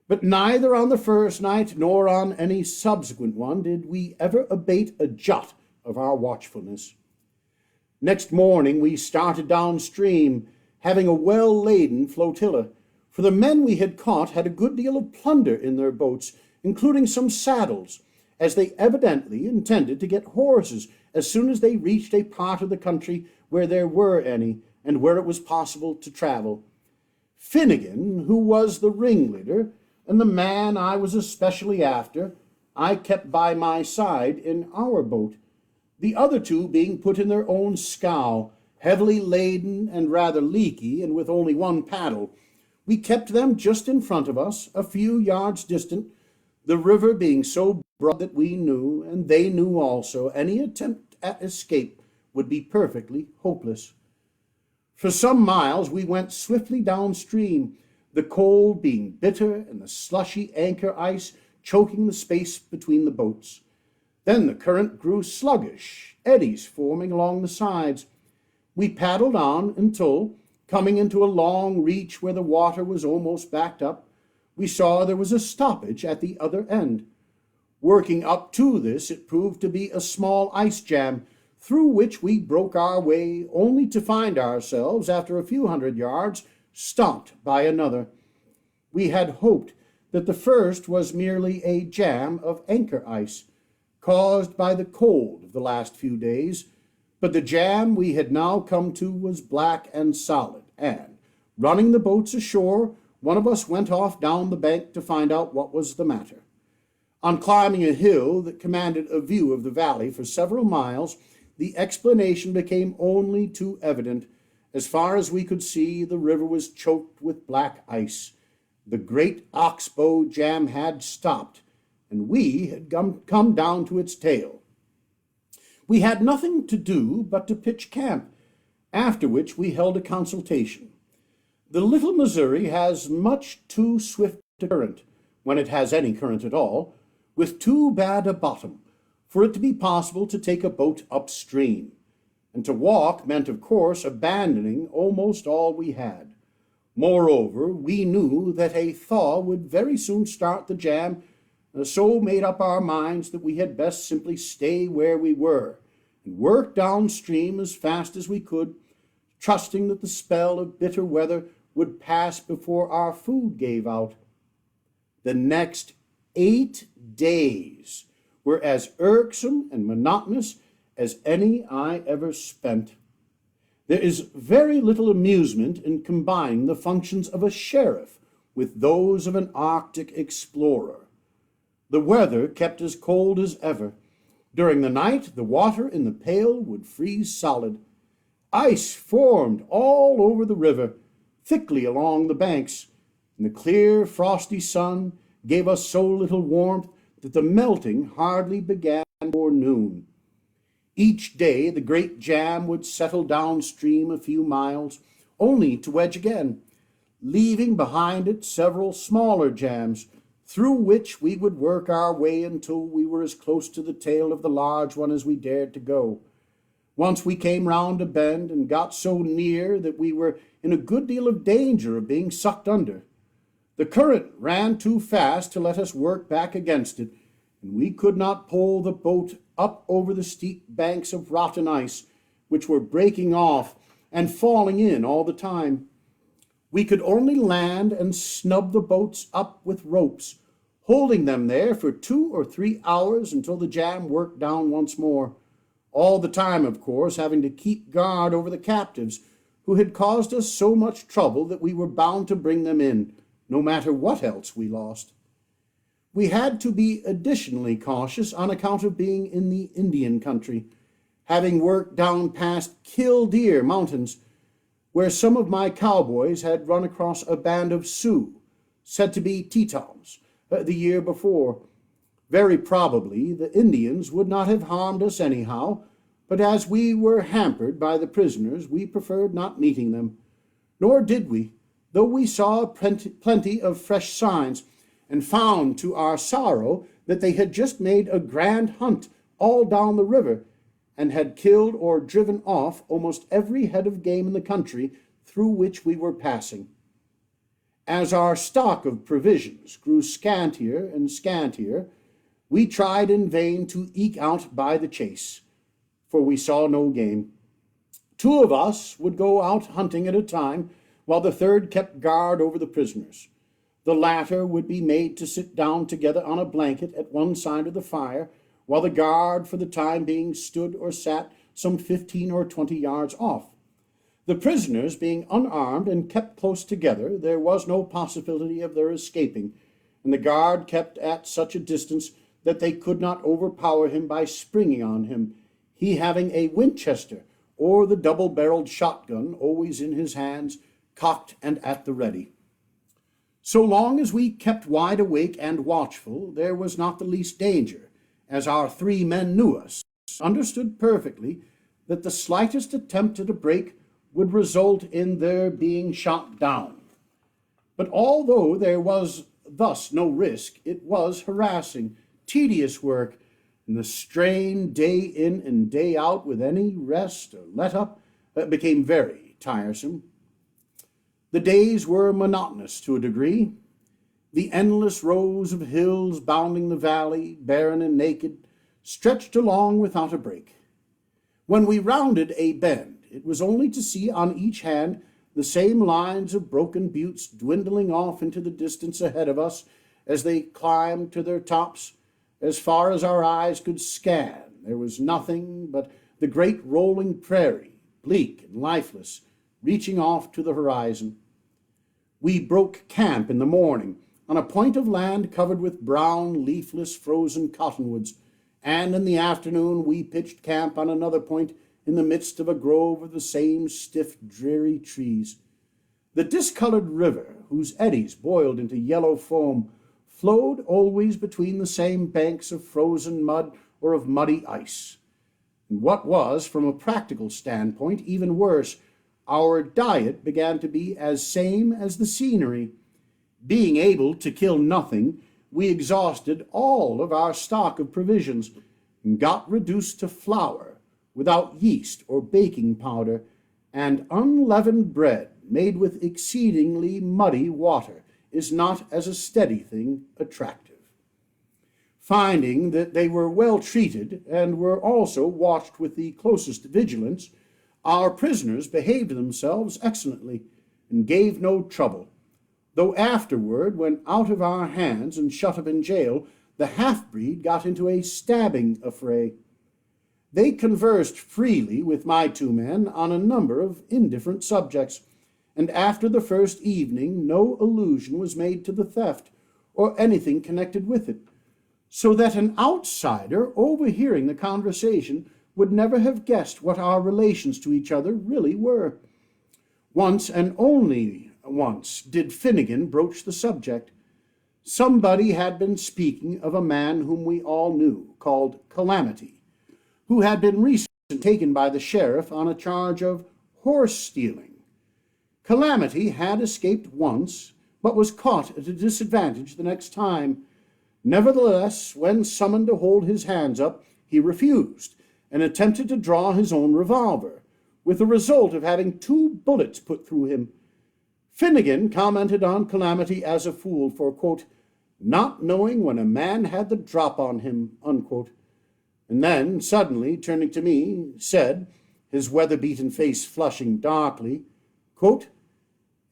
But neither on the first night nor on any subsequent one did we ever abate a jot of our watchfulness. Next morning we started downstream, having a well-laden flotilla, for the men we had caught had a good deal of plunder in their boats, including some saddles, as they evidently intended to get horses as soon as they reached a part of the country where there were any, and where it was possible to travel. Finnegan, who was the ringleader, and the man I was especially after, I kept by my side in our boat, the other two being put in their own scow, heavily laden and rather leaky, and with only one paddle. We kept them just in front of us, a few yards distant, the river being so broad that we knew, and they knew also, any attempt at escape would be perfectly hopeless. For some miles we went swiftly downstream, the cold being bitter and the slushy anchor ice choking the space between the boats. Then the current grew sluggish, eddies forming along the sides. We paddled on until, coming into a long reach where the water was almost backed up, we saw there was a stoppage at the other end. Working up to this, it proved to be a small ice jam, through which we broke our way, only to find ourselves, after a few hundred yards, stopped by another. We had hoped that the first was merely a jam of anchor ice, caused by the cold of the last few days, but the jam we had now come to was black and solid, and, running the boats ashore, one of us went off down the bank to find out what was the matter. On climbing a hill that commanded a view of the valley for several miles, the explanation became only too evident. As far as we could see, the river was choked with black ice. The great oxbow jam had stopped, and we had come down to its tail. We had nothing to do but to pitch camp, after which we held a consultation. The little Missouri has much too swift a current, when it has any current at all, with too bad a bottom, for it to be possible to take a boat upstream, and to walk meant, of course, abandoning almost all we had. Moreover, we knew that a thaw would very soon start the jam, so made up our minds that we had best simply stay where we were, and work downstream as fast as we could, trusting that the spell of bitter weather would pass before our food gave out. The next 8 days were as irksome and monotonous as any I ever spent. There is very little amusement in combining the functions of a sheriff with those of an Arctic explorer. The weather kept as cold as ever. During the night, the water in the pail would freeze solid. Ice formed all over the river, thickly along the banks, and the clear, frosty sun gave us so little warmth that the melting hardly began before noon. Each day the great jam would settle downstream a few miles, only to wedge again, leaving behind it several smaller jams, through which we would work our way until we were as close to the tail of the large one as we dared to go. Once we came round a bend and got so near that we were in a good deal of danger of being sucked under. The current ran too fast to let us work back against it, and we could not pull the boat up over the steep banks of rotten ice, which were breaking off and falling in all the time. We could only land and snub the boats up with ropes, holding them there for 2 or 3 hours until the jam worked down once more. All the time, of course, having to keep guard over the captives, who had caused us so much trouble that we were bound to bring them in, no matter what else we lost. We had to be additionally cautious on account of being in the Indian country, having worked down past Killdeer Mountains, where some of my cowboys had run across a band of Sioux, said to be Tetons, the year before. Very probably the Indians would not have harmed us anyhow, but as we were hampered by the prisoners, we preferred not meeting them. Nor did we, though we saw plenty of fresh signs, and found to our sorrow that they had just made a grand hunt all down the river, and had killed or driven off almost every head of game in the country through which we were passing. As our stock of provisions grew scantier and scantier, we tried in vain to eke out by the chase, for we saw no game. 2 of us would go out hunting at a time, while the third kept guard over the prisoners. The latter would be made to sit down together on a blanket at one side of the fire, while the guard for the time being stood or sat some 15 or 20 yards off. The prisoners being unarmed and kept close together, there was no possibility of their escaping, and the guard kept at such a distance that they could not overpower him by springing on him, he having a Winchester or the double-barreled shotgun always in his hands, cocked and at the ready. So long as we kept wide awake and watchful, there was not the least danger, as our 3 men knew us, understood perfectly that the slightest attempt at a break would result in their being shot down. But although there was thus no risk, it was harassing, tedious work, and the strain day in and day out with any rest or let-up became very tiresome. The days were monotonous to a degree. The endless rows of hills bounding the valley, barren and naked, stretched along without a break. When we rounded a bend, it was only to see on each hand the same lines of broken buttes dwindling off into the distance ahead of us as they climbed to their tops. As far as our eyes could scan, there was nothing but the great rolling prairie, bleak and lifeless, reaching off to the horizon. We broke camp in the morning on a point of land covered with brown, leafless, frozen cottonwoods, and in the afternoon we pitched camp on another point in the midst of a grove of the same stiff, dreary trees. The discolored river, whose eddies boiled into yellow foam, flowed always between the same banks of frozen mud or of muddy ice. And what was, from a practical standpoint, even worse, our diet began to be as same as the scenery. Being able to kill nothing, we exhausted all of our stock of provisions and got reduced to flour without yeast or baking powder, and unleavened bread made with exceedingly muddy water is not as a steady thing attractive. Finding that they were well treated and were also watched with the closest vigilance, Our prisoners behaved themselves excellently and gave no trouble, though afterward, when out of our hands and shut up in jail, the half-breed got into a stabbing affray. They conversed freely with my two men on a number of indifferent subjects, and after the first evening no allusion was made to the theft or anything connected with it, so that an outsider overhearing the conversation would never have guessed what our relations to each other really were. Once, and only once, did Finnegan broach the subject. Somebody had been speaking of a man whom we all knew, called Calamity, who had been recently taken by the sheriff on a charge of horse stealing. Calamity had escaped once, but was caught at a disadvantage the next time. Nevertheless, when summoned to hold his hands up, he refused, and attempted to draw his own revolver, with the result of having 2 bullets put through him. Finnegan commented on Calamity as a fool for, quote, not knowing when a man had the drop on him, unquote, and then, suddenly, turning to me, said, his weather-beaten face flushing darkly, quote,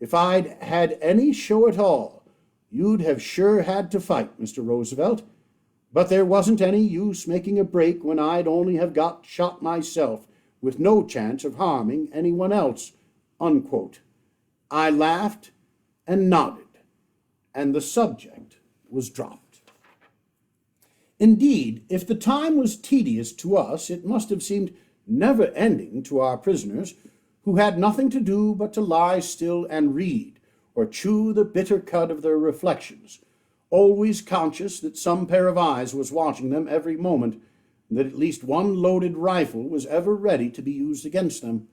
if I'd had any show at all, you'd have sure had to fight, Mr. Roosevelt, but there wasn't any use making a break when I'd only have got shot myself, with no chance of harming anyone else, unquote. I laughed and nodded, and the subject was dropped. Indeed, if the time was tedious to us, it must have seemed never-ending to our prisoners, who had nothing to do but to lie still and read, or chew the bitter cud of their reflections, always conscious that some pair of eyes was watching them every moment, and that at least one loaded rifle was ever ready to be used against them.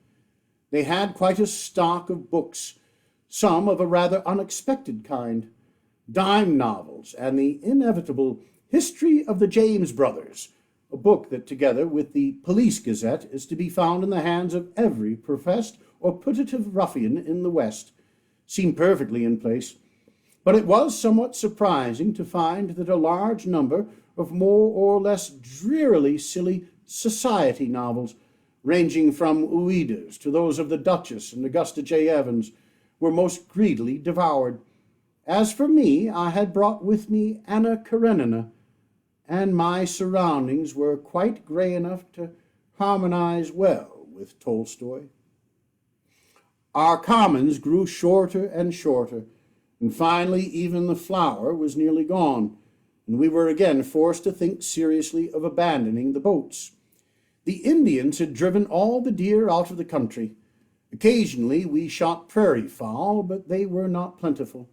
They had quite a stock of books, some of a rather unexpected kind, dime novels, and the inevitable History of the James Brothers, a book that, together with the Police Gazette, is to be found in the hands of every professed or putative ruffian in the West, seemed perfectly in place. But it was somewhat surprising to find that a large number of more or less drearily silly society novels, ranging from Ouida's to those of the Duchess and Augusta J. Evans, were most greedily devoured. As for me, I had brought with me Anna Karenina, and my surroundings were quite gray enough to harmonize well with Tolstoy. Our commons grew shorter and shorter, and finally even the flour was nearly gone, and we were again forced to think seriously of abandoning the boats. The Indians had driven all the deer out of the country. Occasionally we shot prairie fowl, but they were not plentiful.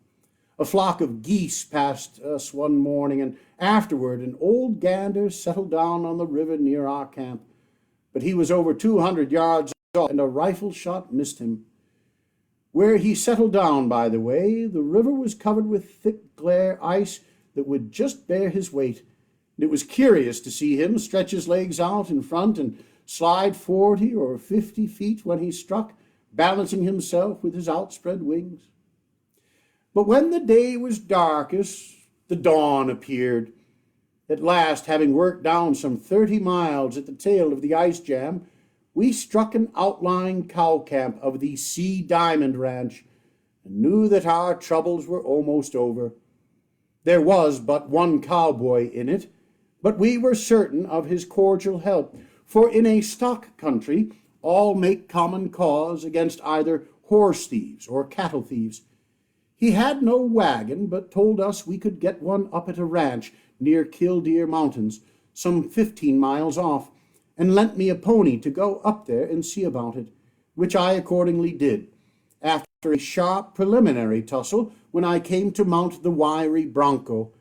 A flock of geese passed us one morning, and afterward an old gander settled down on the river near our camp, but he was over 200 yards off, and a rifle shot missed him. Where he settled down, by the way, the river was covered with thick glare ice that would just bear his weight, and it was curious to see him stretch his legs out in front and slide 40 or 50 feet when he struck, balancing himself with his outspread wings. But when the day was darkest, the dawn appeared. At last, having worked down some 30 miles at the tail of the ice jam, we struck an outlying cow camp of the Sea Diamond Ranch and knew that our troubles were almost over. There was but one cowboy in it, but we were certain of his cordial help, for in a stock country all make common cause against either horse thieves or cattle thieves. He had no wagon, but told us we could get one up at a ranch near Killdeer Mountains, some 15 miles off, and lent me a pony to go up there and see about it, which I accordingly did, after a sharp preliminary tussle when I came to mount the wiry bronco,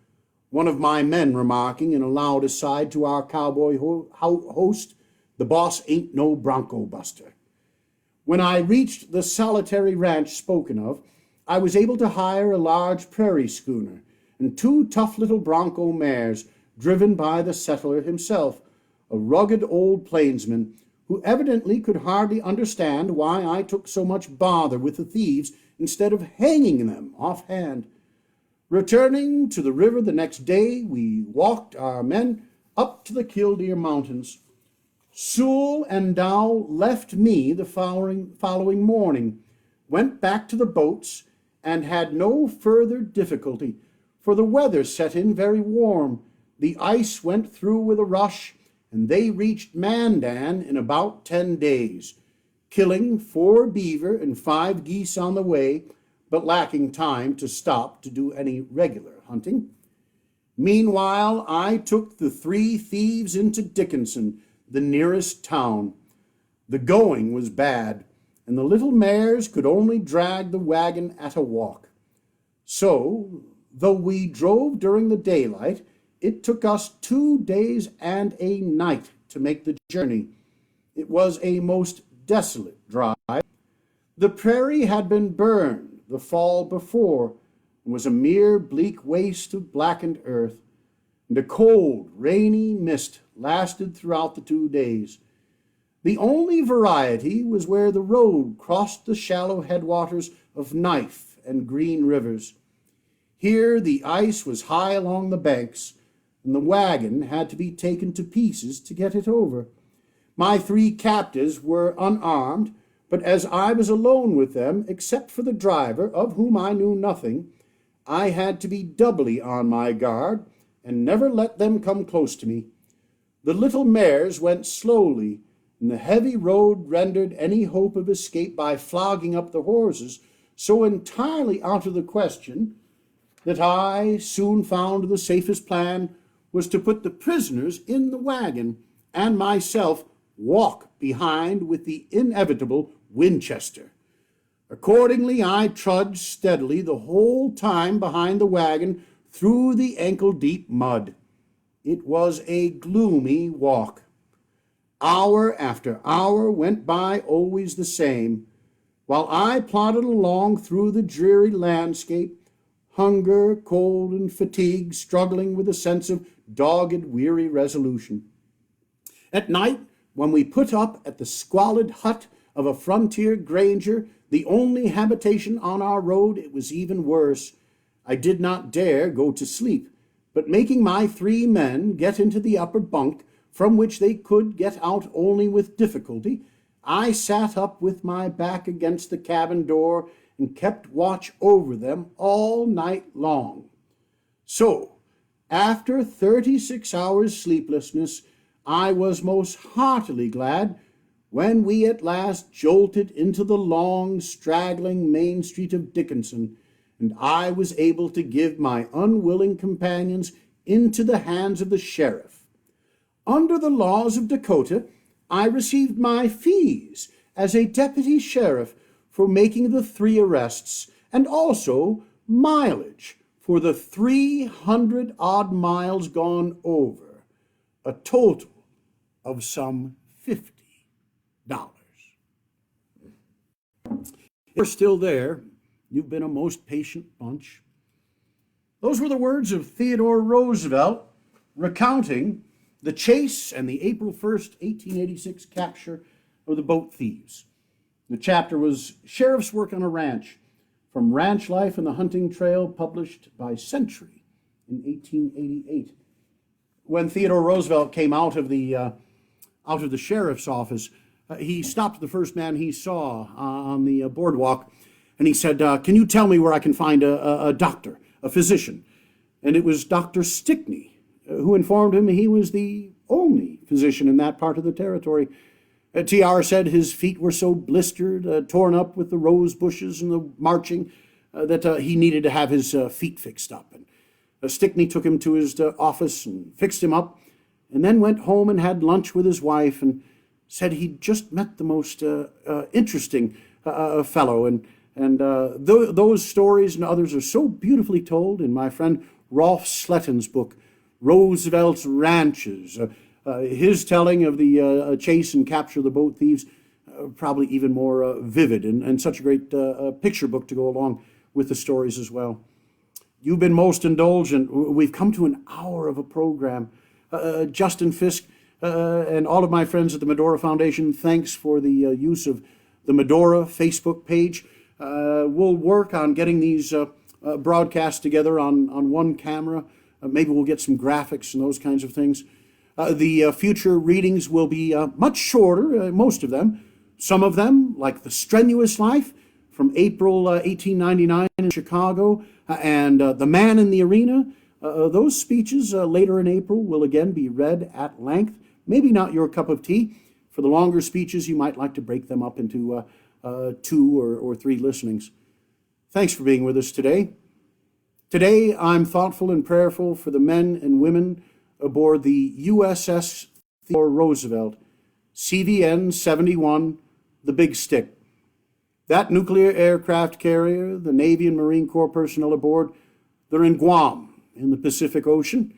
one of my men remarking in a loud aside to our cowboy host, the boss ain't no bronco buster. When I reached the solitary ranch spoken of, I was able to hire a large prairie schooner and 2 tough little bronco mares driven by the settler himself, a rugged old plainsman who evidently could hardly understand why I took so much bother with the thieves instead of hanging them offhand. Returning to the river the next day, we walked our men up to the Killdeer Mountains, Sewell and Dow left me the following morning, went back to the boats, and had no further difficulty, for the weather set in very warm. The ice went through with a rush, and they reached Mandan in about 10 days, killing 4 beaver and 5 geese on the way, but lacking time to stop to do any regular hunting. Meanwhile, I took the 3 thieves into Dickinson, the nearest town. The going was bad, and the little mares could only drag the wagon at a walk. So, though we drove during the daylight, it took us 2 days and a night to make the journey. It was a most desolate drive. The prairie had been burned the fall before, and was a mere bleak waste of blackened earth, and a cold, rainy mist lasted throughout the 2 days. The only variety was where the road crossed the shallow headwaters of Knife and Green rivers. Here the ice was high along the banks, and the wagon had to be taken to pieces to get it over. My 3 captives were unarmed, but as I was alone with them, except for the driver, of whom I knew nothing, I had to be doubly on my guard, and never let them come close to me. The little mares went slowly, and the heavy road rendered any hope of escape by flogging up the horses so entirely out of the question that I soon found the safest plan was to put the prisoners in the wagon and myself walk behind with the inevitable Winchester. Accordingly, I trudged steadily the whole time behind the wagon through the ankle-deep mud. It was a gloomy walk. Hour after hour went by always the same, while I plodded along through the dreary landscape, hunger, cold, and fatigue struggling with a sense of dogged, weary resolution. At night, when we put up at the squalid hut of a frontier granger, the only habitation on our road, it was even worse. I did not dare go to sleep, but making my 3 men get into the upper bunk, from which they could get out only with difficulty, I sat up with my back against the cabin door and kept watch over them all night long. So, after 36 hours' sleeplessness, I was most heartily glad when we at last jolted into the long, straggling main street of Dickinson, and I was able to give my unwilling companions into the hands of the sheriff. Under the laws of Dakota, I received my fees as a deputy sheriff for making the 3 arrests, and also mileage for the 300-odd miles gone over, a total of some $50. If you're still there, you've been a most patient bunch. Those were the words of Theodore Roosevelt recounting the chase and the April 1st, 1886 capture of the boat thieves. The chapter was Sheriff's Work on a Ranch, from Ranch Life and the Hunting Trail, published by Century in 1888. When Theodore Roosevelt came out of the sheriff's office, he stopped the first man he saw on the boardwalk, and he said, "Can you tell me where I can find a doctor, a physician?" And it was Dr. Stickney, who informed him he was the only physician in that part of the territory. T.R. said his feet were so blistered, torn up with the rose bushes and the marching, that he needed to have his feet fixed up. And Stickney took him to his office and fixed him up, and then went home and had lunch with his wife, and said he'd just met the most interesting fellow. And those stories and others are so beautifully told in my friend Rolf Sletton's book, Roosevelt's Ranches. His telling of the chase and capture of the boat thieves, probably even more vivid, and such a great picture book to go along with the stories as well. You've been most indulgent. We've come to an hour of a program. Justin Fisk and all of my friends at the Medora Foundation, thanks for the use of the Medora Facebook page. We'll work on getting these broadcasts together on one camera. Maybe we'll get some graphics and those kinds of things. The future readings will be much shorter, most of them. Some of them, like The Strenuous Life from April 1899 in Chicago, and The Man in the Arena, those speeches later in April will again be read at length. Maybe not your cup of tea. For the longer speeches, you might like to break them up into 2 or 3 listenings. Thanks for being with us today. Today, I'm thoughtful and prayerful for the men and women aboard the USS Theodore Roosevelt, CVN 71, the Big Stick. That nuclear aircraft carrier, the Navy and Marine Corps personnel aboard, they're in Guam in the Pacific Ocean.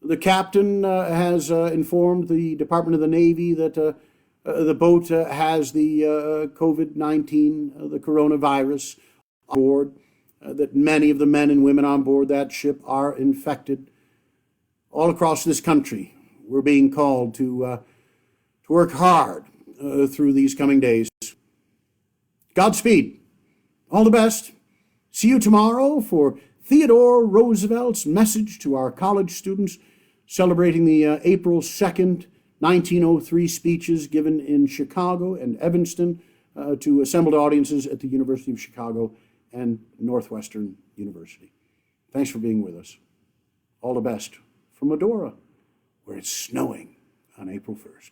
The captain has informed the Department of the Navy that the boat has the COVID-19, the coronavirus on board, that many of the men and women on board that ship are infected. All across this country, we're being called to work hard through these coming days. Godspeed. All the best. See you tomorrow for Theodore Roosevelt's message to our college students celebrating the April 2nd, 1903 speeches given in Chicago and Evanston to assembled audiences at the University of Chicago and Northwestern University. Thanks for being with us. All the best from Medora, where it's snowing on April 1st.